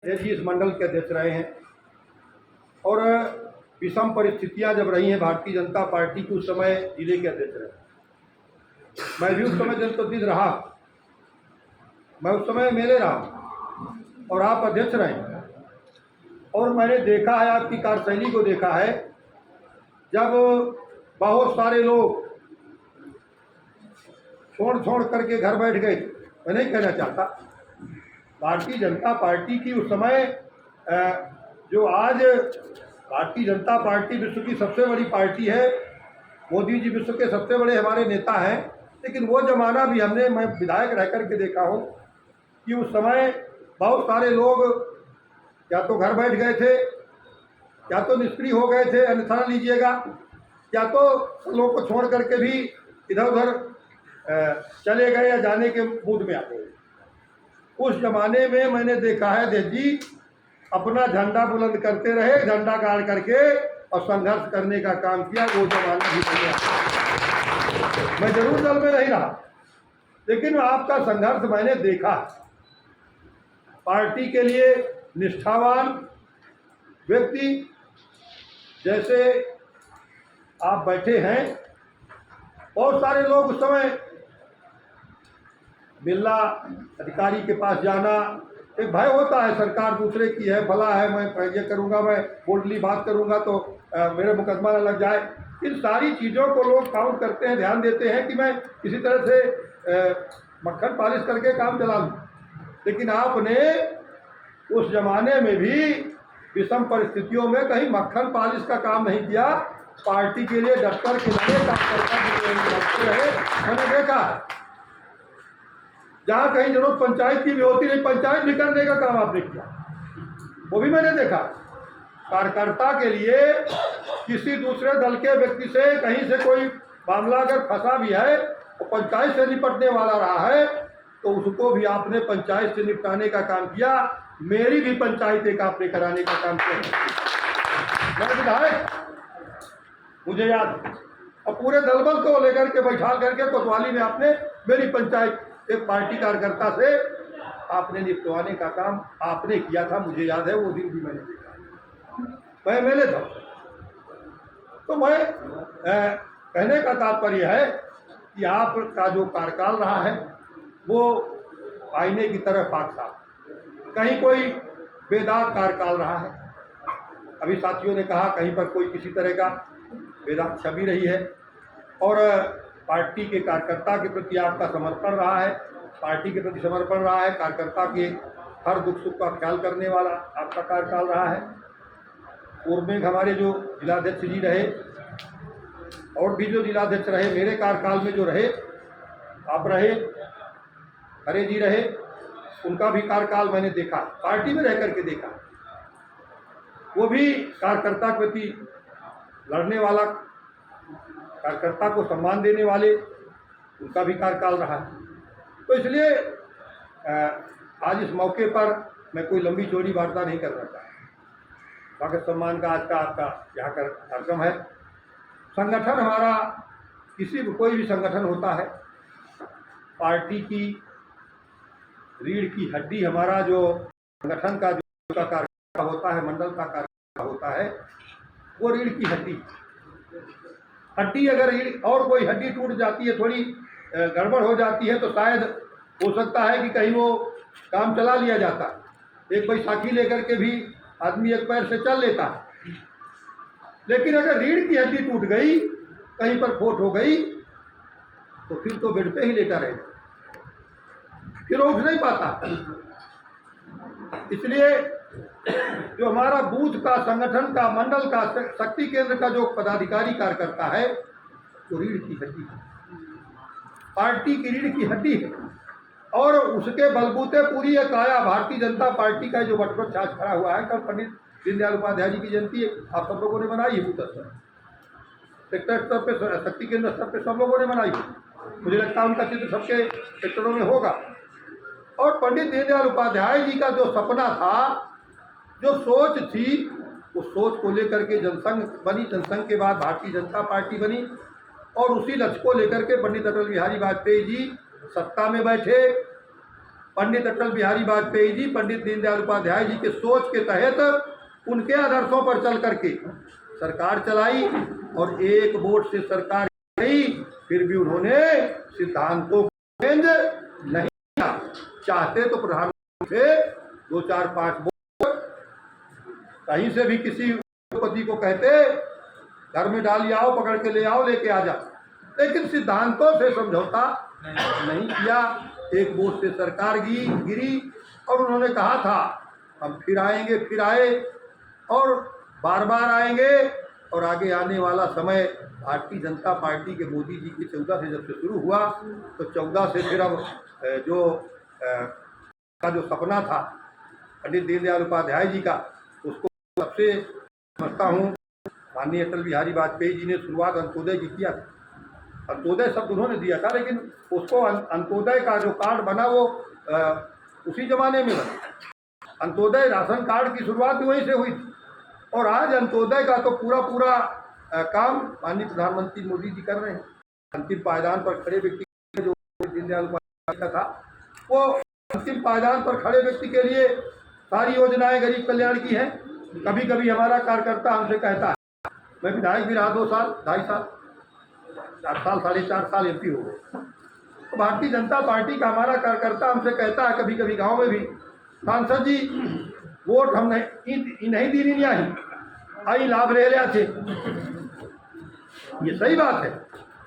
जी इस मंडल के अध्यक्ष रहे हैं और विषम परिस्थितियां जब रही हैं भारतीय जनता पार्टी के उस समय जिले के अध्यक्ष रहे। मैं भी उस समय जनप्रतिनिधि रहा, मैं उस समय मेले रहा और आप अध्यक्ष रहे। और मैंने देखा है, आपकी कार्यशैली को देखा है, जब बहुत सारे लोग छोड़ करके घर बैठ गए। मैं नहीं कहना चाहता, भारतीय जनता पार्टी की उस समय जो आज भारतीय जनता पार्टी विश्व की सबसे बड़ी पार्टी है, मोदी जी विश्व के सबसे बड़े हमारे नेता हैं, लेकिन वो ज़माना भी मैं विधायक रह कर के देखा हूँ कि उस समय बहुत सारे लोग या तो घर बैठ गए थे, या तो निष्क्रिय हो गए थे, अन्यथा लीजिएगा, या तो लोगों को छोड़ करके भी इधर उधर चले गए या जाने के मूड में आ गए। उस जमाने में मैंने देखा है देश जी अपना झंडा बुलंद करते रहे, झंडा गाड़ करके और संघर्ष करने का काम किया। वो जमाना भी मैं जरूर दल में नहीं रहा, लेकिन आपका संघर्ष मैंने देखा। पार्टी के लिए निष्ठावान व्यक्ति जैसे आप बैठे हैं, बहुत सारे लोग उस समय मिलना, अधिकारी के पास जाना, एक भय होता है, सरकार दूसरे की है, भला है, मैं ये करूँगा, मैं बोल्डली बात करूँगा तो मेरे मुकदमा न लग जाए। इन सारी चीज़ों को लोग काउंट करते हैं, ध्यान देते हैं कि मैं किसी तरह से मक्खन पालिश करके काम चला लूँ। लेकिन आपने उस जमाने में भी विषम परिस्थितियों में कहीं मक्खन पालिश का काम नहीं किया, पार्टी के लिए डटकर के लड़े, काम रहे। मैंने देखा जहाँ कहीं जरूरत पंचायत की भी होती नहीं, पंचायत भी करने का काम आपने किया, वो भी मैंने देखा। कार्यकर्ता के लिए किसी दूसरे दल के व्यक्ति से कहीं से कोई मामला अगर फंसा भी है तो पंचायत से निपटने वाला रहा है, तो उसको भी आपने पंचायत से निपटाने का काम किया। मेरी भी पंचायत एक आपने कराने का काम किया। मैं विधायक, मुझे याद, और पूरे दलबल को लेकर के बैठा करके कोतवाली में आपने मेरी पंचायत एक पार्टी कार्यकर्ता से आपने निपटवाने का काम आपने किया था। मुझे याद है, वो दिन भी मैंने देखा, मैं मेले था। तो मैं कहने का तात्पर्य है कि आपका जो कार्यकाल रहा है वो आईने की तरह पाक साफ, कहीं कोई बेदाग कार्यकाल रहा है। अभी साथियों ने कहा कहीं पर कोई किसी तरह का बेदाग छवि रही है, और पार्टी के कार्यकर्ता के प्रति आपका समर्पण रहा है, पार्टी के प्रति समर्पण रहा है, कार्यकर्ता के हर दुख सुख का ख्याल करने वाला आपका कार्यकाल रहा है। पूर्व में हमारे जो जिलाध्यक्ष जी रहे और भी जो जिलाध्यक्ष रहे, मेरे कार्यकाल में जो रहे, आप रहे, हरे जी रहे, उनका भी कार्यकाल मैंने देखा, पार्टी में रह करके देखा। वो भी कार्यकर्ता के प्रति लड़ने वाला, कार्यकर्ता को सम्मान देने वाले, उनका भी कार्यकाल रहा है। तो इसलिए आज इस मौके पर मैं कोई लंबी चौड़ी वार्ता नहीं करना चाहता। स्वागत सम्मान का आज का आपका यहाँ का कार्यक्रम है। संगठन हमारा, किसी भी कोई भी संगठन होता है, पार्टी की रीढ़ की हड्डी हमारा जो संगठन का जो कार्यक्रम होता है, मंडल का कार्यक्रम होता है, वो रीढ़ की हड्डी अगर और कोई हड्डी टूट जाती है, थोड़ी गड़बड़ हो जाती है, तो शायद हो सकता है कि कहीं वो काम चला लिया जाता। एक बैसाखी लेकर के भी आदमी एक पैर से चल लेता है, लेकिन अगर रीढ़ की हड्डी टूट गई, कहीं पर खोट हो गई, तो फिर तो बेड पे ही लेटा रहेगा, फिर उठ नहीं पाता। इसलिए जो हमारा बूथ का, संगठन का, मंडल का, शक्ति केंद्र का जो पदाधिकारी कार्यकर्ता है, वो रीढ़ की हड्डी है, पार्टी की रीढ़ की हड्डी है। और उसके बलबूते पूरी एक काया भारतीय जनता पार्टी का जो वटवृक्ष आज खड़ा हुआ है। कल पंडित दीनदयाल उपाध्याय जी की जयंती आप सब लोगों ने मनाई है, बूथ स्तर, सेक्टर स्तर पे, शक्ति केंद्र स्तर पे सब लोगों ने मनाई है। मुझे लगता है उनका चित्र सबके सेक्टरों में होगा। और पंडित दीनदयाल उपाध्याय जी का जो सपना था, जो सोच थी, उस सोच को लेकर के जनसंघ बनी, जनसंघ के बाद भारतीय जनता पार्टी बनी, और उसी लक्ष्य को लेकर के पंडित अटल बिहारी वाजपेयी जी सत्ता में बैठे। पंडित अटल बिहारी वाजपेयी जी, पंडित दीनदयाल उपाध्याय जी के सोच के तहत उनके आदर्शों पर चल करके सरकार चलाई और एक वोट से सरकार गई, फिर भी उन्होंने सिद्धांतों को चेंज नहीं किया। चाहते तो प्रधानमंत्री थे 2, 4, 5 वोट कहीं से भी किसी पति को कहते घर में डाल आओ, पकड़ के ले आओ, लेके आ जा, लेकिन सिद्धांतों से समझौता नहीं किया। एक वोट से सरकार गिरी और उन्होंने कहा था हम फिर आएंगे, फिर आए और बार बार आएंगे। और आगे आने वाला समय भारतीय जनता पार्टी के मोदी जी की 14 से जब से शुरू हुआ तो 14 से फिर अब जो सपना था पंडित दीनदयाल उपाध्याय जी का, उसको सबसे समझता हूँ माननीय अटल बिहारी वाजपेयी जी ने शुरुआत अंत्योदय की किया। अंत्योदय शब्द उन्होंने दिया था, लेकिन उसको अंत्योदय का जो कार्ड बना वो उसी जमाने में बना। अंत्योदय राशन कार्ड की शुरुआत भी वहीं से हुई थी और आज अंत्योदय का तो पूरा काम माननीय प्रधानमंत्री मोदी जी कर रहे हैं। अंतिम पायदान पर खड़े व्यक्ति जो दीनदयाल उपाध्याय का था, वो अंतिम पायदान पर खड़े व्यक्ति के लिए सारी योजनाएं गरीब कल्याण की हैं। कभी कभी हमारा कार्यकर्ता हमसे कहता है, मैं विधायक भी रहा 2 साल, 2.5 साल, 4 साल, 4.5 साल MP हो गए, तो भारतीय जनता पार्टी का हमारा कार्यकर्ता हमसे कहता है कभी कभी गांव में भी, सांसद जी वोट हम नहीं दीनी आई लाभ ले लिया थे। ये सही बात है,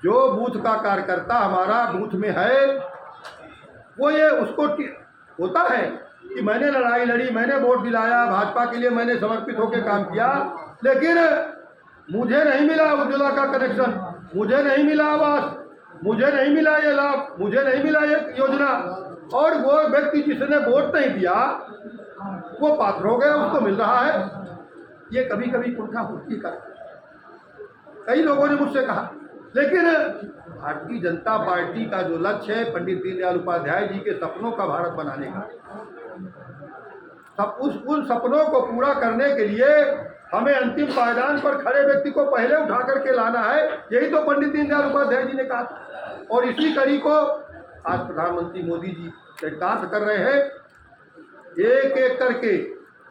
जो बूथ का कार्यकर्ता हमारा बूथ में है वो ये उसको होता है कि मैंने लड़ाई लड़ी, मैंने वोट दिलाया, भाजपा के लिए मैंने समर्पित होकर काम किया, लेकिन मुझे नहीं मिला उज्ज्वला का कनेक्शन, मुझे नहीं मिला आवास, मुझे नहीं मिला ये लाभ, मुझे नहीं मिला ये योजना, और वो व्यक्ति जिसने वोट नहीं दिया वो पात्र हो गया, उसको मिल रहा है। ये कभी कभी कुंठा होती का कई लोगों ने मुझसे कहा, लेकिन भारतीय जनता पार्टी का जो लक्ष्य है पंडित दीनदयाल उपाध्याय जी के सपनों का भारत बनाने का, सब उन सपनों को पूरा करने के लिए हमें अंतिम पायदान पर खड़े व्यक्ति को पहले उठा करके लाना है। यही तो पंडित दीनदयाल उपाध्याय जी ने कहा था और इसी कड़ी को आज प्रधानमंत्री मोदी जी चरितार्थ कर रहे हैं। एक एक करके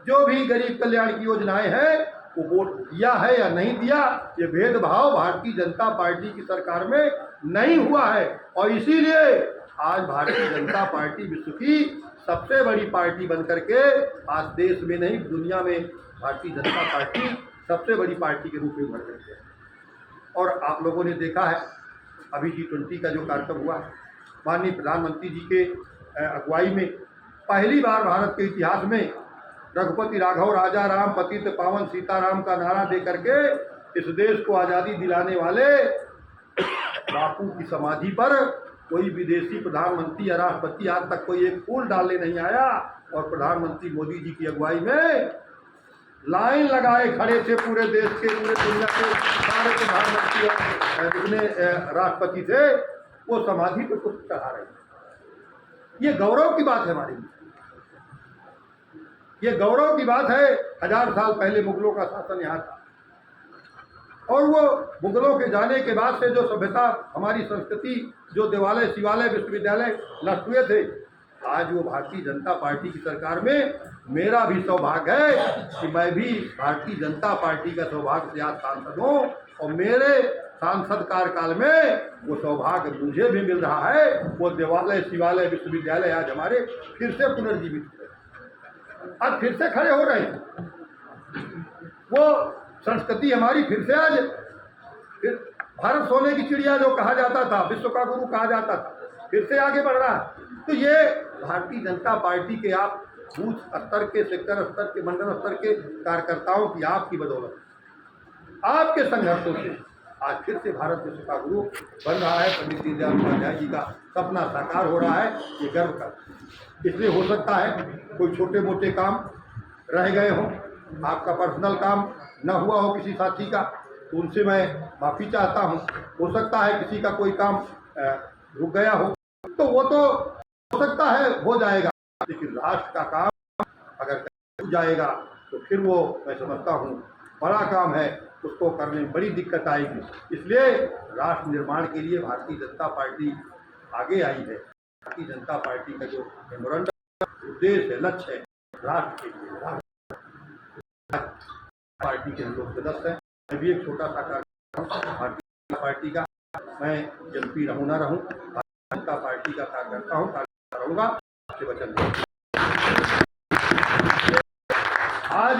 जो भी गरीब कल्याण की योजनाएं हैं वो वोट दिया है या नहीं दिया, ये भेदभाव भारतीय जनता पार्टी की सरकार में नहीं हुआ है और इसीलिए आज भारतीय जनता पार्टी विश्व की सबसे बड़ी पार्टी बनकर के आज देश में नहीं दुनिया में भारतीय जनता पार्टी सबसे बड़ी पार्टी के रूप में उभर रही है। और आप लोगों ने देखा है अभी G20 का जो कार्यक्रम हुआ, माननीय प्रधानमंत्री जी के अगुवाई में पहली बार भारत के इतिहास में रघुपति राघव राजा राम पतित पावन सीताराम का नारा दे करके इस देश को आज़ादी दिलाने वाले बापू की समाधि पर कोई विदेशी प्रधानमंत्री या राष्ट्रपति आज तक कोई एक फूल डालने नहीं आया और प्रधानमंत्री मोदी जी की अगुवाई में लाइन लगाए खड़े थे पूरे देश के, पूरे दुनिया के सारे प्रधानमंत्री और जितने राष्ट्रपति थे वो समाधि पर कुछ चढ़ा रहे हैं। ये गौरव की बात है हमारे लिए, ये गौरव की बात है। 1000 साल पहले मुगलों का शासन यहाँ था और वो मुगलों के जाने के बाद से जो सभ्यता हमारी संस्कृति, जो देवालय शिवालय विश्वविद्यालय नष्ट हुए थे, आज वो भारतीय जनता पार्टी की सरकार में मेरा भी सौभाग्य है कि मैं भी भारतीय जनता पार्टी का सौभाग्य से आज सांसद हूँ और मेरे सांसद कार्यकाल में वो सौभाग्य मुझे भी मिल रहा है। वो देवालय शिवालय विश्वविद्यालय आज हमारे फिर से पुनर्जीवित हुए, आज फिर से खड़े हो रहे हैं। वो संस्कृति हमारी फिर से आज फिर भारत सोने की चिड़िया जो कहा जाता था, विश्व का गुरु कहा जाता था, फिर से आगे बढ़ रहा है। तो ये भारतीय जनता पार्टी के आप बूथ स्तर के, सेक्टर स्तर के, मंडल स्तर के कार्यकर्ताओं की आपकी बदौलत, आपके संघर्षों से आज फिर से भारत विश्व का गुरु बन रहा है। पंडित दीनदयाल उपाध्याय जी का सपना साकार हो रहा है, ये गर्व का। इसलिए हो सकता है कोई छोटे मोटे काम रह गए हों, आपका पर्सनल काम न हुआ हो किसी साथी का, तो उनसे मैं माफ़ी चाहता हूं। हो सकता है किसी का कोई काम रुक गया हो, तो वो तो हो सकता है हो जाएगा, लेकिन राष्ट्र का काम अगर रुक जाएगा तो फिर वो मैं समझता हूं बड़ा काम है, उसको करने में बड़ी दिक्कत आएगी। इसलिए राष्ट्र निर्माण के लिए भारतीय जनता पार्टी आगे आई है। भारतीय जनता पार्टी का जो मेमोरेंडम उद्देश्य है, लक्ष्य है, राष्ट्र के लिए, पार्टी के हम लोग सदस्य हैं। मैं भी एक छोटा सा कार्यकर्ता हूँ भारतीय जनता पार्टी का। मैं एमपी रहूँ ना रहूँ, भारतीय जनता पार्टी का कार्यकर्ता हूँ, कार्यकर्ता रहूँगा, आपसे वचन दूंगा। आज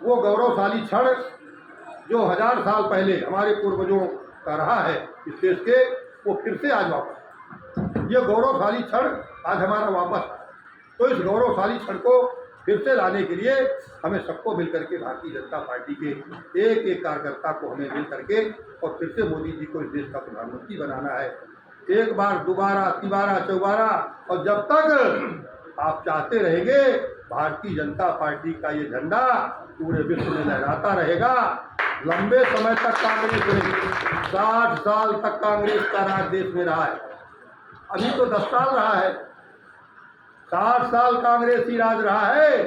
वो गौरवशाली क्षण जो 1000 साल पहले हमारे पूर्वजों का रहा है इस देश के, वो फिर से आज वापस, ये गौरवशाली क्षण आज हमारा वापस। तो इस गौरवशाली क्षण को फिर से लाने के लिए हमें सबको मिल करके, भारतीय जनता पार्टी के एक एक कार्यकर्ता को हमें मिल करके और फिर से मोदी जी को इस देश का प्रधानमंत्री बनाना है। एक बार, दोबारा, तिबारा, चौबारा, और जब तक आप चाहते रहेंगे भारतीय जनता पार्टी का ये झंडा पूरे विश्व में लहराता रहेगा। लंबे समय तक कांग्रेस में 60 साल तक कांग्रेस का राज देश में रहा है, अभी तो 10 साल रहा है। 60 साल कांग्रेसी राज रहा है,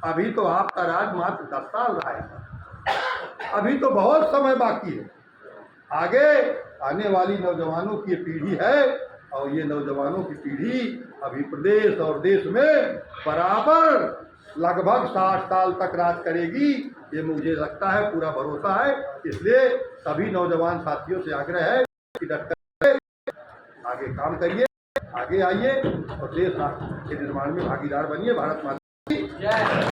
अभी तो आपका राज मात्र 10 साल रहा है। अभी तो बहुत समय बाकी है। आगे आने वाली नौजवानों की ये पीढ़ी है और ये नौजवानों की पीढ़ी अभी प्रदेश और देश में बराबर लगभग 60 साल तक राज करेगी, ये मुझे लगता है, पूरा भरोसा है। इसलिए सभी नौजवान साथियों से आग्रह है कि डटकर आगे काम करिए, आगे आइए और देश राष्ट्र के निर्माण में भागीदार बनिए। भारत माता की जय।